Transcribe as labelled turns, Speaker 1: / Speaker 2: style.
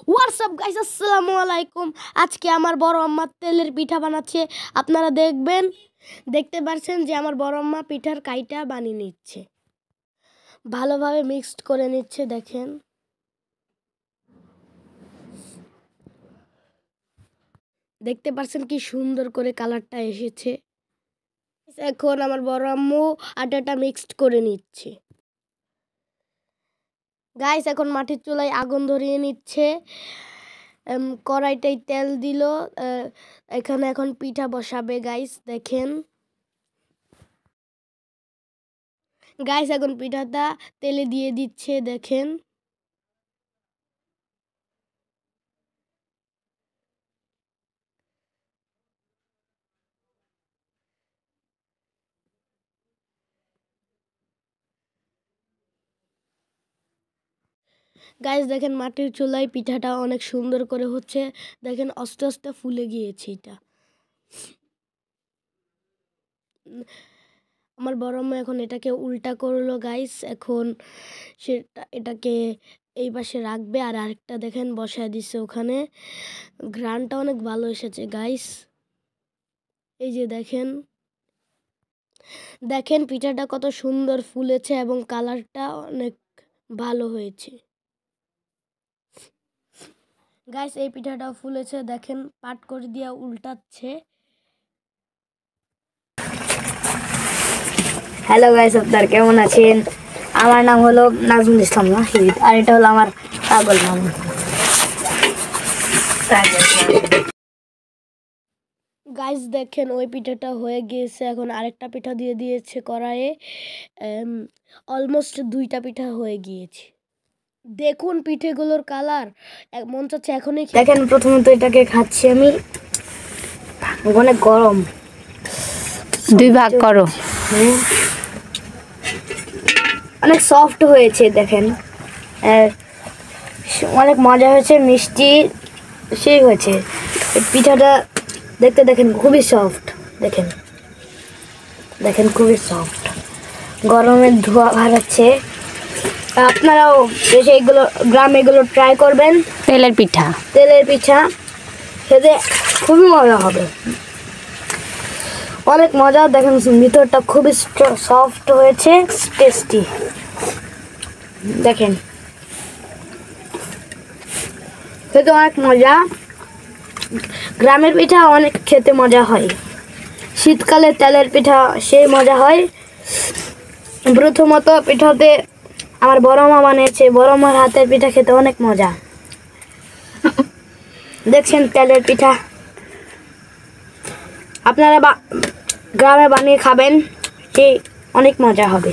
Speaker 1: WhatsApp guys, আসসালামু আলাইকুম। আজকে আমার বড় আম্মা তেলের পিঠা বানাচ্ছে। আপনারা দেখবেন, দেখতে পাচ্ছেন যে আমার বড় আম্মা পিঠার কাইটা বানিয়ে নিচ্ছে, ভালোভাবে মিক্সড করে নিচ্ছে। দেখেন, দেখতে পাচ্ছেন কি সুন্দর করে কালারটা এসেছে। এখন আমার বড় আম্মু আটাটা মিক্সড করে নিচ্ছে। গাইস, এখন মাটির চুলায় আগুন ধরিয়ে নিচ্ছে। কড়াইটাই তেল দিল। এখানে এখন পিঠা বসাবে। গাইস দেখেন, গাইস এখন পিঠাটা তেলে দিয়ে দিচ্ছে। দেখেন, গাইস দেখেন মাটির চুলায় পিঠাটা অনেক সুন্দর করে হচ্ছে। দেখেন আস্তে আস্তে ফুলে গিয়েছে। এটা আমার বড় মা এখন এটাকে উল্টা করলো। গাইস এখন এটাকে এই পাশে রাখবে, আর আরেকটা দেখেন বসায় দিচ্ছে ওখানে। ঘ্রাণটা অনেক ভালো এসেছে। গাইস এই যে দেখেন, দেখেন পিঠাটা কত সুন্দর ফুলেছে এবং কালারটা অনেক ভালো হয়েছে। গাইস এই পিঠাটাও ফুলেছে। দেখেন পাট করে দিয়া উল্টাচ্ছে।
Speaker 2: হ্যালো গাইস, আপনারা কেমন আছেন? আমার নাম হলো নাজমুল ইসলাম নাহিদ, আর এটা হলো আমার পাগল মামু।
Speaker 1: গাইস দেখেন ওই পিঠাটা হয়ে গিয়েছে। এখন আরেকটা পিঠা দিয়ে দিয়েছে কড়াইয়ে। অলমোস্ট 2টা পিঠা হয়ে গিয়েছে। দেখুন পিঠেগুলোর কালার, মন চাচ্ছে এখনই।
Speaker 2: দেখেন প্রথমত এটাকে খাচ্ছি আমি। অনেক গরম,
Speaker 3: 2 ভাগ করো।
Speaker 2: অনেক সফট হয়েছে। দেখেন অনেক মজা হয়েছে, মিষ্টি সেই হয়েছে পিঠাটা। দেখতে দেখেন খুবই সফট। দেখেন দেখেন খুবই সফট, গরমের ধোঁয়া বাড়াচ্ছে। আপনারাও এসে এগুলো গ্রামে এগুলো ট্রাই করবেন।
Speaker 3: তেলের পিঠা
Speaker 2: খেতে খুবই মজা হবে, অনেক মজা। দেখেন ভিতরটা খুবই সফট হয়েছে, টেস্টি। দেখেন খেতে অনেক মজা। গ্রামের পিঠা অনেক খেতে মজা হয়, শীতকালে তেলের পিঠা সেই মজা হয়। প্রথমত পিঠাতে আমার বড় মা বানিয়েছে, বড় মার হাতের পিঠা খেতে অনেক মজা। দেখছেন তেলের পিঠা, আপনারা গ্রামে বানিয়ে খাবেন, অনেক মজা হবে।